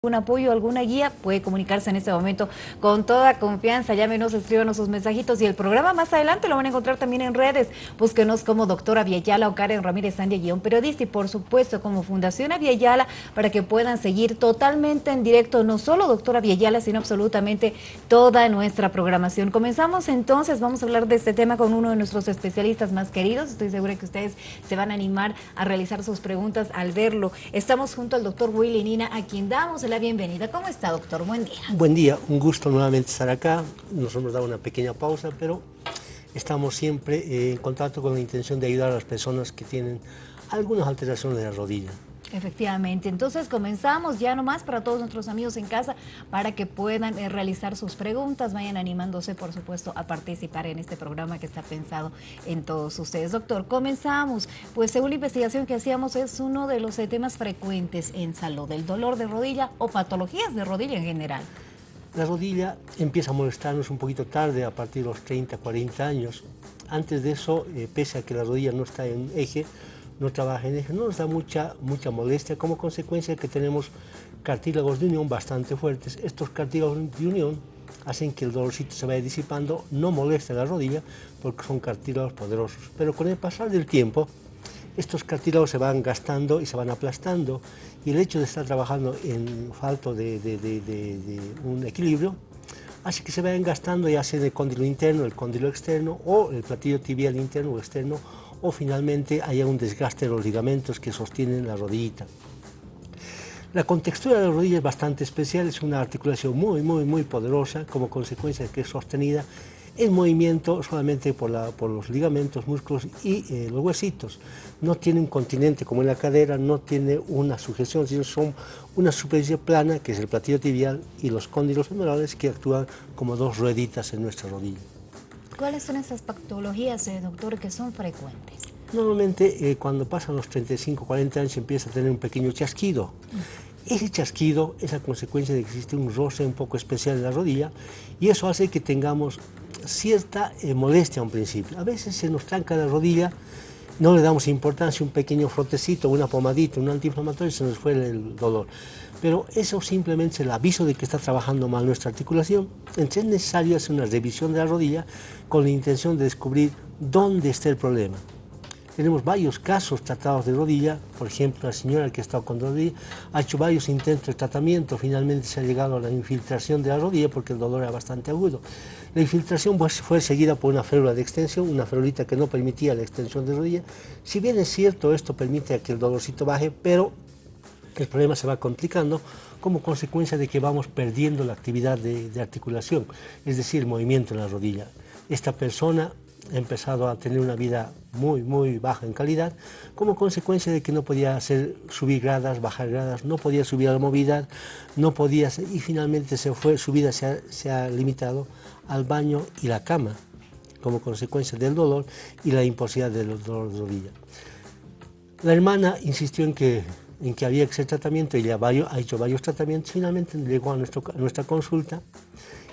algún apoyo, alguna guía, puede comunicarse en este momento con toda confianza. Llámenos, escríbanos sus mensajitos y el programa más adelante lo van a encontrar también en redes. Búsquenos como Doctora Viayala o Karen Ramírez Sandia, periodista, y por supuesto como Fundación Viayala, para que puedan seguir totalmente en directo no solo Doctora Viayala, sino absolutamente toda nuestra programación. Comenzamos entonces, vamos a hablar de este tema con uno de nuestros especialistas más queridos. Estoy segura que ustedes se van a animar a realizar sus preguntas al verlo. Estamos junto al doctor Willy Nina, a quien damos la bienvenida. ¿Cómo está, doctor? Buen día. Buen día, un gusto nuevamente estar acá. Nos hemos dado una pequeña pausa, pero estamos siempre en contacto con la intención de ayudar a las personas que tienen algunas alteraciones de la rodilla. Efectivamente, entonces comenzamos ya nomás para todos nuestros amigos en casa para que puedan realizar sus preguntas, vayan animándose por supuesto a participar en este programa que está pensado en todos ustedes. Doctor, comenzamos, pues según la investigación que hacíamos es uno de los temas frecuentes en salud, el dolor de rodilla o patologías de rodilla en general. La rodilla empieza a molestarnos un poquito tarde, a partir de los 30, 40 años. Antes de eso, pese a que la rodilla no está en eje, no trabaja en eje, no nos da mucha molestia, como consecuencia de que tenemos cartílagos de unión bastante fuertes. Estos cartílagos de unión hacen que el dolorcito se vaya disipando, no molesta la rodilla porque son cartílagos poderosos. Pero con el pasar del tiempo, estos cartílagos se van gastando y se van aplastando, y el hecho de estar trabajando en falta de un equilibrio hace que se vayan gastando, ya sea el cóndilo interno, el cóndilo externo, o el platillo tibial interno o externo, o finalmente haya un desgaste de los ligamentos que sostienen la rodillita. La contextura de la rodilla es bastante especial, es una articulación muy poderosa, como consecuencia de que es sostenida en movimiento solamente por los ligamentos, músculos y los huesitos. No tiene un continente como en la cadera, no tiene una sujeción, sino son una superficie plana, que es el platillo tibial, y los cóndilos femorales, que actúan como dos rueditas en nuestra rodilla. ¿Cuáles son esas patologías, doctor, que son frecuentes? Normalmente cuando pasan los 35, 40 años empieza a tener un pequeño chasquido. Ese chasquido es a consecuencia de que existe un roce un poco especial en la rodilla, y eso hace que tengamos cierta molestia a un principio. A veces se nos tranca la rodilla, no le damos importancia, un pequeño frotecito, una pomadita, un antiinflamatorio, se nos fue el dolor. Pero eso simplemente es el aviso de que está trabajando mal nuestra articulación. Entonces es necesario hacer una revisión de la rodilla con la intención de descubrir dónde está el problema. Tenemos varios casos tratados de rodilla, por ejemplo, la señora que ha estado con rodilla ha hecho varios intentos de tratamiento, finalmente se ha llegado a la infiltración de la rodilla porque el dolor era bastante agudo. La infiltración fue seguida por una férula de extensión, una ferulita que no permitía la extensión de rodilla. Si bien es cierto, esto permite que el dolorcito baje, pero el problema se va complicando como consecuencia de que vamos perdiendo la actividad de articulación, es decir, el movimiento en la rodilla. Esta persona ha empezado a tener una vida muy baja en calidad, como consecuencia de que no podía subir gradas, bajar gradas, no podía subir a la movilidad, no podía, y finalmente su vida se ha limitado al baño y la cama, como consecuencia del dolor y la imposibilidad del dolor de rodilla. La hermana insistió en que había que hacer tratamiento, y ha hecho varios tratamientos. Finalmente llegó a nuestra consulta.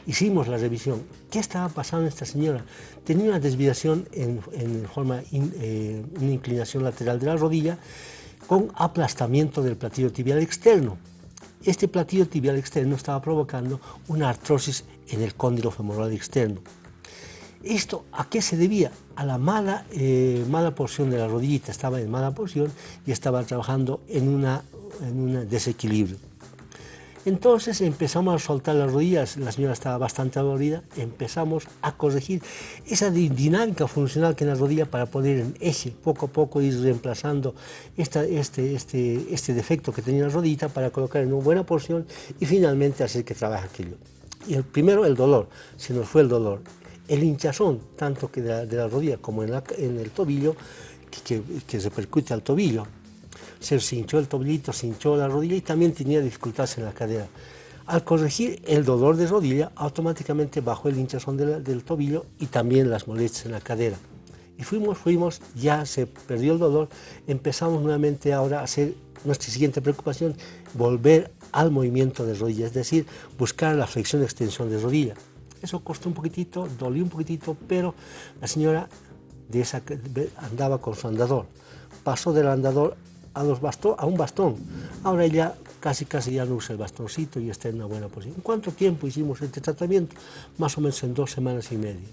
Hicimos la revisión. ¿Qué estaba pasando en esta señora? Tenía una desviación en forma, una inclinación lateral de la rodilla, con aplastamiento del platillo tibial externo. Este platillo tibial externo estaba provocando una artrosis en el cóndilo femoral externo. ¿Esto a qué se debía? A la mala porción de la rodillita, estaba en mala porción y estaba trabajando en un desequilibrio. Entonces empezamos a soltar las rodillas, la señora estaba bastante dolorida, empezamos a corregir esa dinámica funcional que en la rodilla, para poder en eje poco a poco ir reemplazando este defecto que tenía la rodilla, para colocar en una buena porción y finalmente hacer que trabaje aquello. Y primero el dolor, se nos fue el dolor. El hinchazón, tanto que de la rodilla como en el tobillo, que repercute al tobillo. Se hinchó el tobillito, se hinchó la rodilla, y también tenía dificultades en la cadera. Al corregir el dolor de rodilla, automáticamente bajó el hinchazón del tobillo y también las molestias en la cadera. Y fuimos, ya se perdió el dolor, empezamos nuevamente ahora a hacer nuestra siguiente preocupación, volver al movimiento de rodilla, es decir, buscar la flexión-extensión de rodilla. Eso costó un poquitito, dolió un poquitito, pero la señora andaba con su andador. Pasó del andador a un bastón. Ahora ella casi ya no usa el bastoncito y está en una buena posición. ¿En cuánto tiempo hicimos este tratamiento? Más o menos en 2 semanas y media.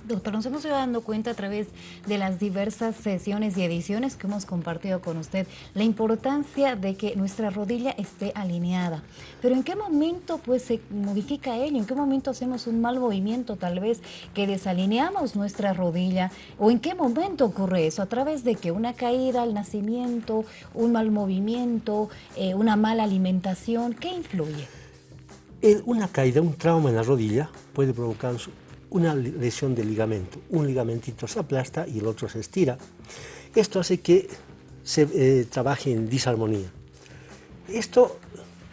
Doctor, nos hemos ido dando cuenta a través de las diversas sesiones y ediciones que hemos compartido con usted la importancia de que nuestra rodilla esté alineada. Pero ¿en qué momento pues se modifica ello? ¿En qué momento hacemos un mal movimiento tal vez que desalineamos nuestra rodilla? ¿O en qué momento ocurre eso? ¿A través de que una caída al nacimiento, un mal movimiento, una mala alimentación? ¿Qué influye? Una caída, un trauma en la rodilla puede provocar una lesión del ligamento. Un ligamentito se aplasta y el otro se estira. Esto hace que se trabaje en disarmonía. Esto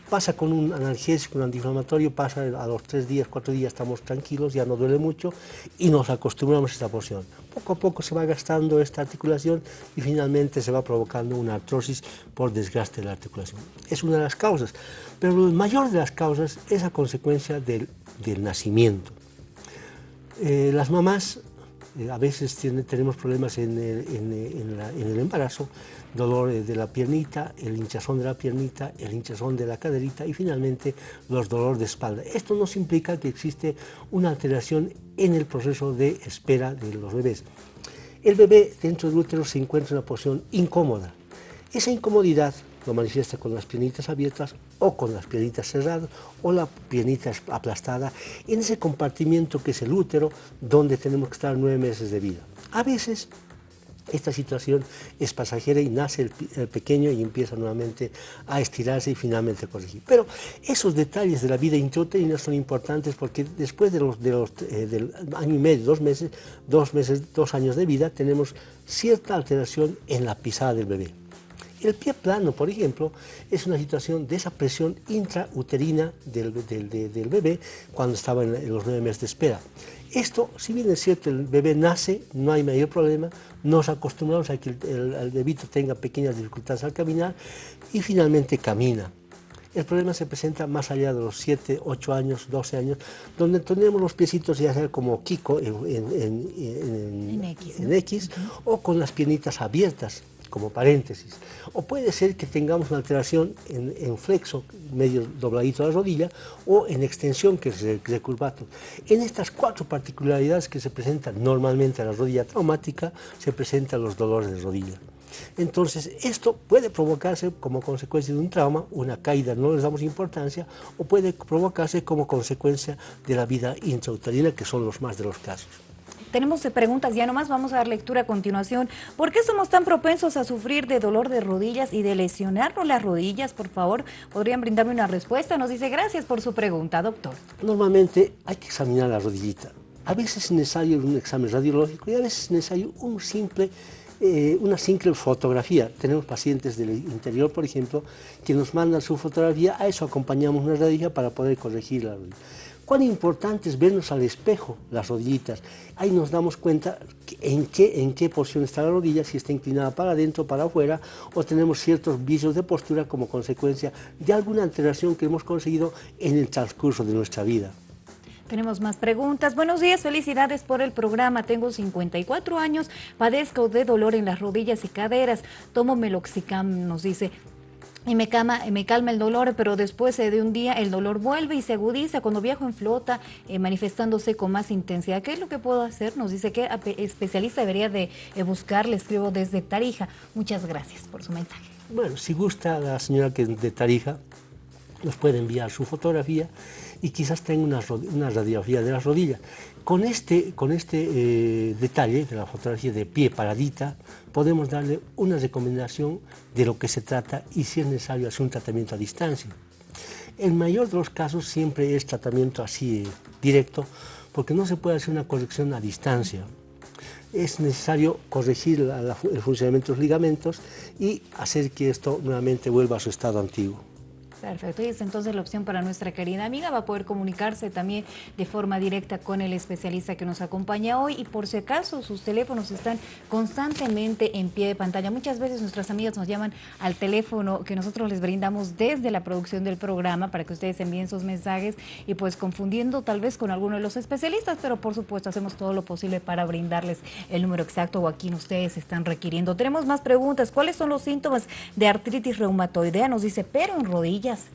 pasa con un analgésico, un antiinflamatorio, pasa a los 3 días, 4 días, estamos tranquilos, ya no duele mucho y nos acostumbramos a esta posición. Poco a poco se va gastando esta articulación y finalmente se va provocando una artrosis por desgaste de la articulación. Es una de las causas, pero la mayor de las causas es a consecuencia del nacimiento. Las mamás a veces tenemos problemas en el embarazo, dolor de la piernita, el hinchazón de la piernita, el hinchazón de la caderita y finalmente los dolores de espalda. Esto nos implica que existe una alteración en el proceso de espera de los bebés. El bebé dentro del útero se encuentra en una posición incómoda. Esa incomodidad lo manifiesta con las piernitas abiertas o con las piernitas cerradas o la piernita aplastada en ese compartimiento que es el útero donde tenemos que estar 9 meses de vida. A veces esta situación es pasajera y nace el pequeño y empieza nuevamente a estirarse y finalmente a corregir. Pero esos detalles de la vida intrauterina son importantes porque después del año y medio, 2 años de vida, tenemos cierta alteración en la pisada del bebé. El pie plano, por ejemplo, es una situación de esa presión intrauterina del bebé cuando estaba en los 9 meses de espera. Esto, si bien es cierto, el bebé nace, no hay mayor problema, nos acostumbramos a que el bebito tenga pequeñas dificultades al caminar y finalmente camina. El problema se presenta más allá de los 7, 8 años, 12 años, donde tenemos los piecitos ya sea como Kiko en X, o con las piernitas abiertas, como paréntesis. O puede ser que tengamos una alteración en flexo, medio dobladito de la rodilla, o en extensión, que es recurvato. En estas 4 particularidades que se presentan normalmente a la rodilla traumática, se presentan los dolores de rodilla. Entonces, esto puede provocarse como consecuencia de un trauma, una caída, no les damos importancia, o puede provocarse como consecuencia de la vida intrauterina, que son los más de los casos. Tenemos preguntas ya nomás, vamos a dar lectura a continuación. ¿Por qué somos tan propensos a sufrir de dolor de rodillas y de lesionarnos las rodillas? Por favor, ¿podrían brindarme una respuesta? Nos dice, gracias por su pregunta, doctor. Normalmente hay que examinar la rodillita. A veces es necesario un examen radiológico y a veces es necesario una simple fotografía. Tenemos pacientes del interior, por ejemplo, que nos mandan su fotografía, a eso acompañamos una radiografía para poder corregir la rodilla. Cuán importante es vernos al espejo las rodillitas. Ahí nos damos cuenta en qué posición está la rodilla, si está inclinada para adentro, para afuera, o tenemos ciertos vicios de postura como consecuencia de alguna alteración que hemos conseguido en el transcurso de nuestra vida. Tenemos más preguntas. Buenos días, felicidades por el programa. Tengo 54 años, padezco de dolor en las rodillas y caderas. Tomo Meloxicam, nos dice. Y me calma el dolor, pero después de un día el dolor vuelve y se agudiza cuando viajo en flota, manifestándose con más intensidad. ¿Qué es lo que puedo hacer? Nos dice que especialista debería de buscar, le escribo desde Tarija. Muchas gracias por su mensaje. Bueno, si gusta la señora que es de Tarija, nos puede enviar su fotografía y quizás tenga una radiografía de las rodillas. Con este detalle de la fotografía de pie paradita, podemos darle una recomendación de lo que se trata y si es necesario hacer un tratamiento a distancia. El mayor de los casos siempre es tratamiento así directo, porque no se puede hacer una corrección a distancia. Es necesario corregir el funcionamiento de los ligamentos y hacer que esto nuevamente vuelva a su estado antiguo. Perfecto, y es entonces la opción para nuestra querida amiga, va a poder comunicarse también de forma directa con el especialista que nos acompaña hoy y por si acaso sus teléfonos están constantemente en pie de pantalla. Muchas veces nuestras amigas nos llaman al teléfono que nosotros les brindamos desde la producción del programa para que ustedes envíen sus mensajes y pues confundiendo tal vez con alguno de los especialistas, pero por supuesto hacemos todo lo posible para brindarles el número exacto o a quien ustedes están requiriendo. Tenemos más preguntas. ¿Cuáles son los síntomas de artritis reumatoidea? Nos dice, pero en rodillas rodillas?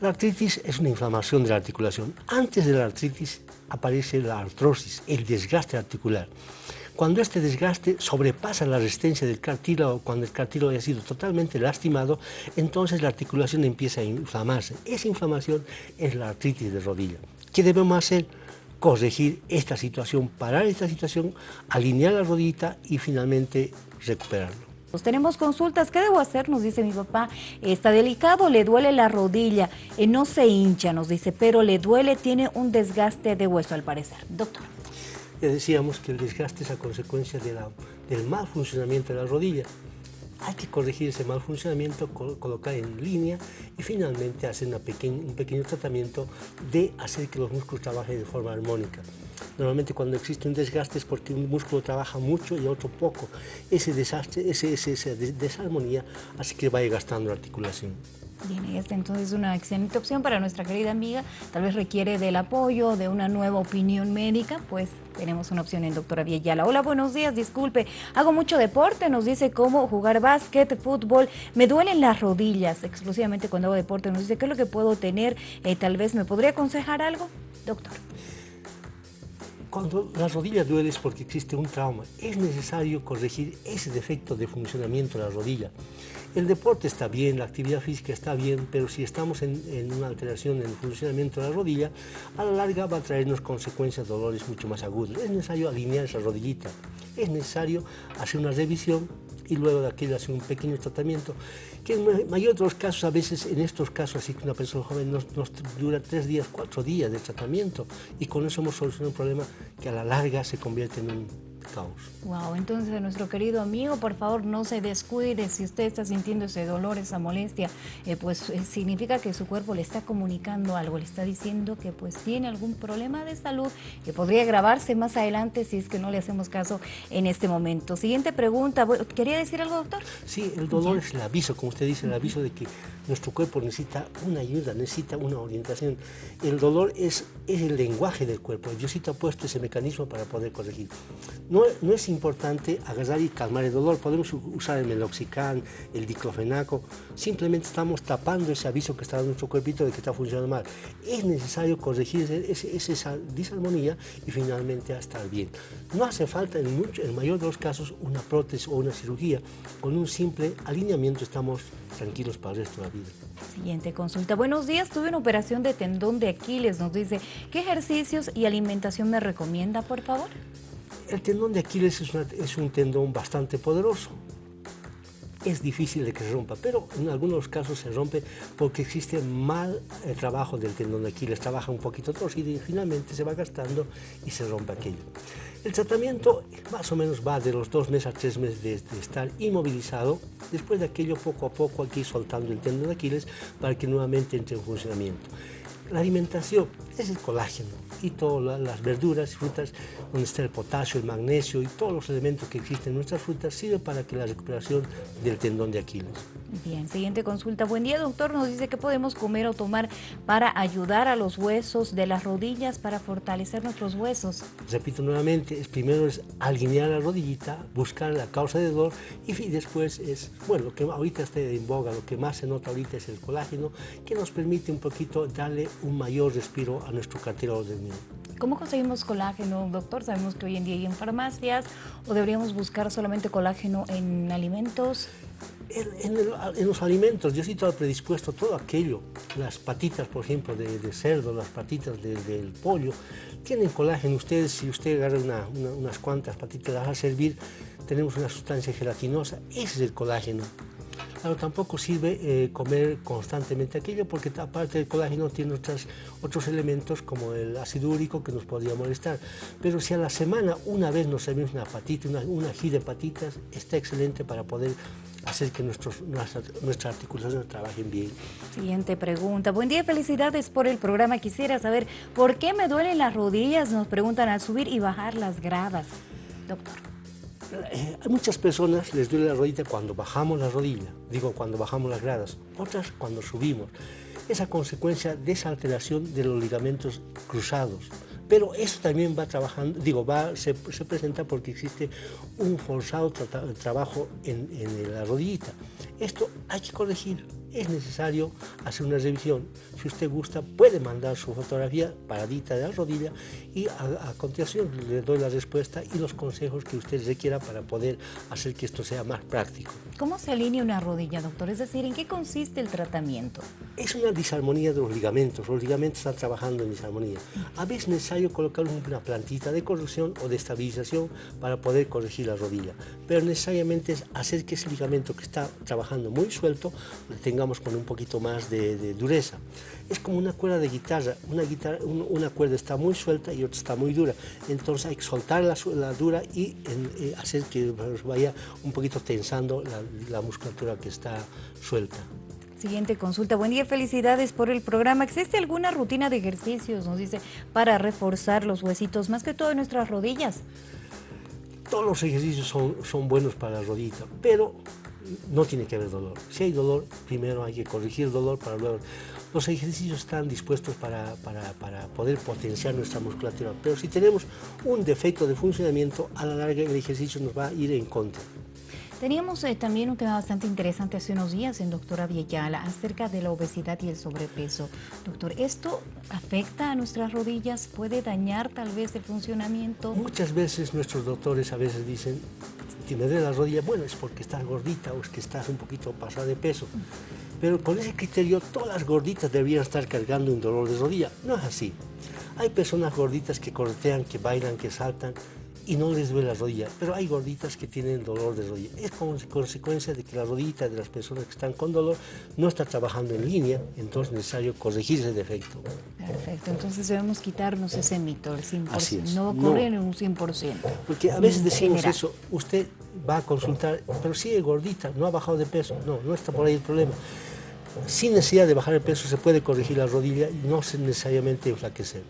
La artritis es una inflamación de la articulación. Antes de la artritis aparece la artrosis, el desgaste articular. Cuando este desgaste sobrepasa la resistencia del cartílago, cuando el cartílago ha sido totalmente lastimado, entonces la articulación empieza a inflamarse. Esa inflamación es la artritis de rodilla. ¿Qué debemos hacer? Corregir esta situación, parar esta situación, alinear la rodillita y finalmente recuperarlo. Pues tenemos consultas. ¿Qué debo hacer? Nos dice mi papá. Está delicado, le duele la rodilla, no se hincha, nos dice, pero le duele, tiene un desgaste de hueso al parecer. Doctor. Ya decíamos que el desgaste es a consecuencia del mal funcionamiento de la rodilla. Hay que corregir ese mal funcionamiento, colocar en línea y finalmente hacer un pequeño tratamiento de hacer que los músculos trabajen de forma armónica. Normalmente cuando existe un desgaste es porque un músculo trabaja mucho y otro poco. Esa desarmonía hace que vaya gastando la articulación. Bien, esta entonces es una excelente opción para nuestra querida amiga. Tal vez requiere del apoyo, de una nueva opinión médica, pues tenemos una opción en doctora Viellala. Hola, buenos días, disculpe, hago mucho deporte, nos dice cómo jugar básquet, fútbol, me duelen las rodillas, exclusivamente cuando hago deporte, nos dice qué es lo que puedo tener, tal vez me podría aconsejar algo, doctor. Cuando la rodilla duele es porque existe un trauma. Es necesario corregir ese defecto de funcionamiento de la rodilla. El deporte está bien, la actividad física está bien, pero si estamos en una alteración en el funcionamiento de la rodilla, a la larga va a traernos consecuencias, dolores mucho más agudos. Es necesario alinear esa rodillita. Es necesario hacer una revisión y luego de aquello hacer un pequeño tratamiento, que en la mayoría de los casos, a veces en estos casos, así que una persona joven nos dura 3 días, 4 días de tratamiento y con eso hemos solucionado un problema que a la larga se convierte en un caos. Wow, entonces nuestro querido amigo, por favor no se descuide, si usted está sintiendo ese dolor, esa molestia, significa que su cuerpo le está comunicando algo, le está diciendo que pues tiene algún problema de salud que podría agravarse más adelante si es que no le hacemos caso en este momento. Siguiente pregunta, ¿quería decir algo, doctor? Sí, el dolor es el aviso, como usted dice, el aviso de que nuestro cuerpo necesita una ayuda, necesita una orientación. El dolor es el lenguaje del cuerpo. Diosito ha puesto ese mecanismo para poder corregir. No es importante agarrar y calmar el dolor. Podemos usar el meloxicam, el diclofenaco. Simplemente estamos tapando ese aviso que está dando nuestro cuerpito de que está funcionando mal. Es necesario corregir esa disarmonía y finalmente a estar bien. No hace falta, en el mayor de los casos, una prótesis o una cirugía. Con un simple alineamiento estamos tranquilos para el resto de la vida. Siguiente consulta. Buenos días, tuve una operación de tendón de Aquiles. Nos dice, ¿qué ejercicios y alimentación me recomienda, por favor? El tendón de Aquiles es un tendón bastante poderoso. Es difícil de que se rompa, pero en algunos casos se rompe porque existe mal trabajo del tendón de Aquiles. Trabaja un poquito torcido y finalmente se va gastando y se rompe aquello. El tratamiento más o menos va de los 2 meses a 3 meses de estar inmovilizado. Después de aquello, poco a poco hay que ir soltando el tendón de Aquiles para que nuevamente entre en funcionamiento. La alimentación es el colágeno y todas las verduras y frutas donde está el potasio, el magnesio y todos los elementos que existen en nuestras frutas sirven para que la recuperación del tendón de Aquiles. Bien, siguiente consulta. Buen día, doctor. Nos dice qué podemos comer o tomar para ayudar a los huesos de las rodillas, para fortalecer nuestros huesos. Repito nuevamente, primero es alinear la rodillita, buscar la causa de dolor y después es, bueno, lo que ahorita está en boga, lo que más se nota ahorita es el colágeno, que nos permite un poquito darle un mayor respiro a nuestro cartílago del mismo. ¿Cómo conseguimos colágeno, doctor? Sabemos que hoy en día hay en farmacias, o deberíamos buscar solamente colágeno en alimentos. En los alimentos, Diosito ha predispuesto todo aquello. Las patitas, por ejemplo, de cerdo, las patitas del pollo, tienen colágeno. Ustedes, si usted agarra unas cuantas patitas, las va a servir, tenemos una sustancia gelatinosa, ese es el colágeno. Claro, tampoco sirve comer constantemente aquello porque aparte del colágeno tiene otros elementos como el ácido úrico que nos podría molestar. Pero si a la semana una vez nos servimos una patita, una ají de patitas, está excelente para poder hacer que nuestras articulaciones trabajen bien. Siguiente pregunta. Buen día, felicidades por el programa. Quisiera saber por qué me duelen las rodillas, nos preguntan, al subir y bajar las gradas, doctor. A muchas personas les duele la rodilla cuando bajamos la rodilla, cuando bajamos las gradas, otras cuando subimos. Es a consecuencia de esa alteración de los ligamentos cruzados. Pero eso también va trabajando, se presenta porque existe un forzado trabajo en la rodillita. Esto hay que corregir. es necesario hacer una revisión. Si usted gusta, puede mandar su fotografía paradita de la rodilla y a continuación le doy la respuesta y los consejos que usted requiera para poder hacer que esto sea más práctico. ¿Cómo se alinea una rodilla, doctor? Es decir, ¿en qué consiste el tratamiento? Es una disarmonía de los ligamentos están trabajando en disarmonía. A veces es necesario colocar una plantita de corrección o de estabilización para poder corregir la rodilla, pero necesariamente es hacer que ese ligamento que está trabajando muy suelto lo tengamos con un poquito más de dureza. Es como una cuerda de guitarra, una cuerda está muy suelta y otra está muy dura, entonces hay que soltar la dura y hacer que vaya un poquito tensando la musculatura que está suelta. Siguiente consulta. Buen día, felicidades por el programa. ¿Existe alguna rutina de ejercicios, nos dice, para reforzar los huesitos, más que todo en nuestras rodillas? Todos los ejercicios son buenos para la rodilla, pero no tiene que haber dolor. Si hay dolor, primero hay que corregir el dolor para luego. Los ejercicios están dispuestos para poder potenciar nuestra musculatura, pero si tenemos un defecto de funcionamiento, a la larga el ejercicio nos va a ir en contra. Teníamos también un tema bastante interesante hace unos días en doctora Vieyala acerca de la obesidad y el sobrepeso. Doctor, ¿esto afecta a nuestras rodillas? ¿Puede dañar tal vez el funcionamiento? Muchas veces nuestros doctores a veces dicen, si me duele la rodilla, bueno, es porque estás gordita o es que estás un poquito pasada de peso. Pero con ese criterio, todas las gorditas deberían estar cargando un dolor de rodilla. No es así. Hay personas gorditas que corretean, que bailan, que saltan, y no les duele la rodilla, pero hay gorditas que tienen dolor de rodilla. Es como consecuencia de que la rodilla de las personas que están con dolor no está trabajando en línea, entonces es necesario corregir ese defecto. Perfecto, entonces debemos quitarnos ese mito, el 100%, Así es. no ocurre en un 100%. Porque a veces decimos general. eso, usted va a consultar, pero sigue gordita, no ha bajado de peso, no está por ahí el problema. Sin necesidad de bajar el peso se puede corregir la rodilla y no necesariamente enflaquecer.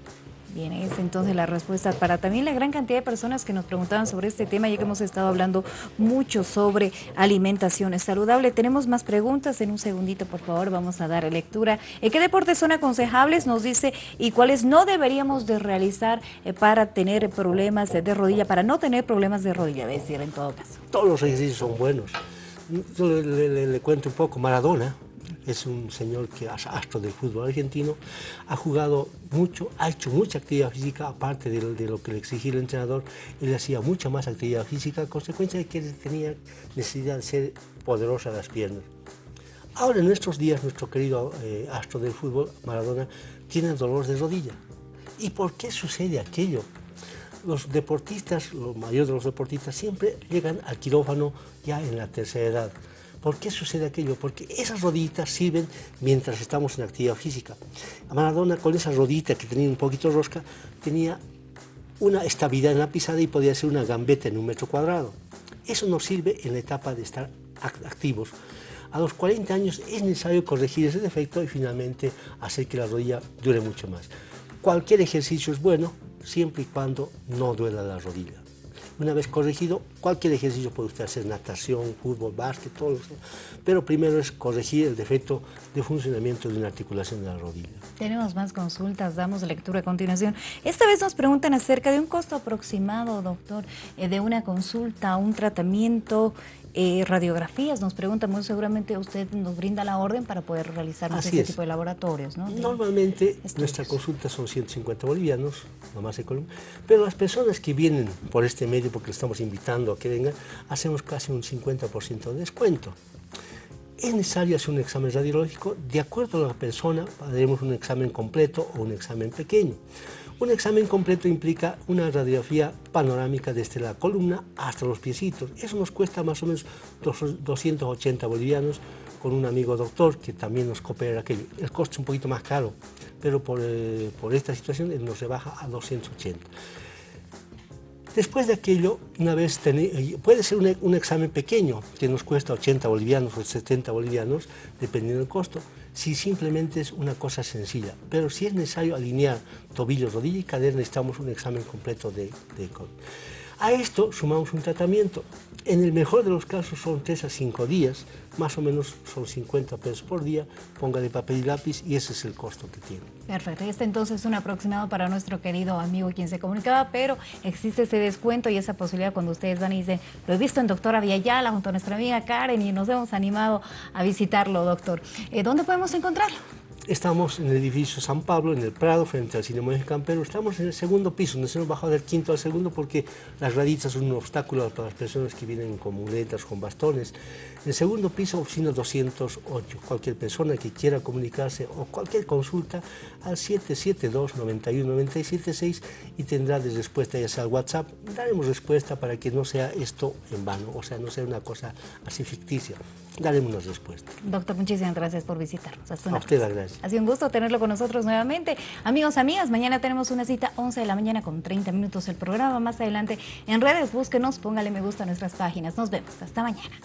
Bien, es entonces la respuesta para también la gran cantidad de personas que nos preguntaban sobre este tema, ya que hemos estado hablando mucho sobre alimentación saludable. Tenemos más preguntas, en un segundito por favor vamos a dar lectura. ¿Qué deportes son aconsejables? Nos dice, y cuáles no deberíamos de realizar para tener problemas de rodilla, para no tener problemas de rodilla, es decir, en todo caso. Todos los ejercicios son buenos. Yo le cuento un poco. Maradona es un señor que es astro del fútbol argentino, ha jugado mucho, ha hecho mucha actividad física, aparte de lo que le exigía el entrenador, él hacía mucha más actividad física, a consecuencia de que él tenía necesidad de ser poderosa las piernas. Ahora en nuestros días, nuestro querido astro del fútbol, Maradona, tiene dolor de rodilla. ¿Y por qué sucede aquello? Los deportistas, los mayores de los deportistas, siempre llegan al quirófano ya en la tercera edad. ¿Por qué sucede aquello? Porque esas rodillitas sirven mientras estamos en actividad física. Maradona, con esa rodillita que tenía un poquito rosca, tenía una estabilidad en la pisada y podía hacer una gambeta en 1 metro cuadrado. Eso nos sirve en la etapa de estar activos. A los 40 años es necesario corregir ese defecto y finalmente hacer que la rodilla dure mucho más. Cualquier ejercicio es bueno, siempre y cuando no duela la rodilla. Una vez corregido, cualquier ejercicio puede usted hacer, natación, fútbol, básquet, todo eso, pero primero es corregir el defecto de funcionamiento de una articulación de la rodilla. Tenemos más consultas, damos lectura a continuación. Esta vez nos preguntan acerca de un costo aproximado, doctor, de una consulta, un tratamiento, radiografías. Nos preguntan, muy seguramente usted nos brinda la orden para poder realizar este tipo de laboratorios, ¿no? Normalmente nuestra consulta son 150 bolivianos, lo más económico, pero las que vienen por este medio, porque le estamos invitando a que vengan, hacemos casi un 50% de descuento. Es necesario hacer un examen radiológico, de acuerdo a la persona, haremos un examen completo o un examen pequeño. Un examen completo implica una radiografía panorámica desde la columna hasta los piecitos. Eso nos cuesta más o menos 280 bolivianos con un amigo doctor que también nos coopera aquello. El costo es un poquito más caro, pero por esta situación nos rebaja a 280. Después de aquello, una vez puede ser un examen pequeño que nos cuesta 80 bolivianos o 70 bolivianos, dependiendo del costo, si simplemente es una cosa sencilla. Pero si es necesario alinear tobillo, rodilla y cadera, necesitamos un examen completo de A esto sumamos un tratamiento. En el mejor de los casos son 3 a 5 días, más o menos son 50 pesos por día, póngale papel y lápiz y ese es el costo que tiene. Perfecto, este entonces es un aproximado para nuestro querido amigo quien se comunicaba, pero existe ese descuento y esa posibilidad cuando ustedes van y dicen, lo he visto en Doctora Viayala junto a nuestra amiga Karen y nos hemos animado a visitarlo, doctor. ¿Dónde podemos encontrarlo? Estamos en el edificio San Pablo, en el Prado, frente al Cine Monje Campero. Estamos en el segundo piso, nos hemos bajado del quinto al segundo porque las graditas son un obstáculo para las personas que vienen con muletas, con bastones. En el segundo piso, oficina 208. Cualquier persona que quiera comunicarse o cualquier consulta al 772-91-976 y tendrá de respuesta ya sea al WhatsApp. Daremos respuesta para que no sea esto en vano, o sea, no sea una cosa así ficticia. Daremos una respuesta. Doctor, muchísimas gracias por visitarnos. Hasta una A usted, próxima. gracias. Ha sido un gusto tenerlo con nosotros nuevamente. Amigos, amigas, mañana tenemos una cita 11 de la mañana con 30 minutos el programa. Más adelante en redes, búsquenos, póngale me gusta a nuestras páginas. Nos vemos. Hasta mañana.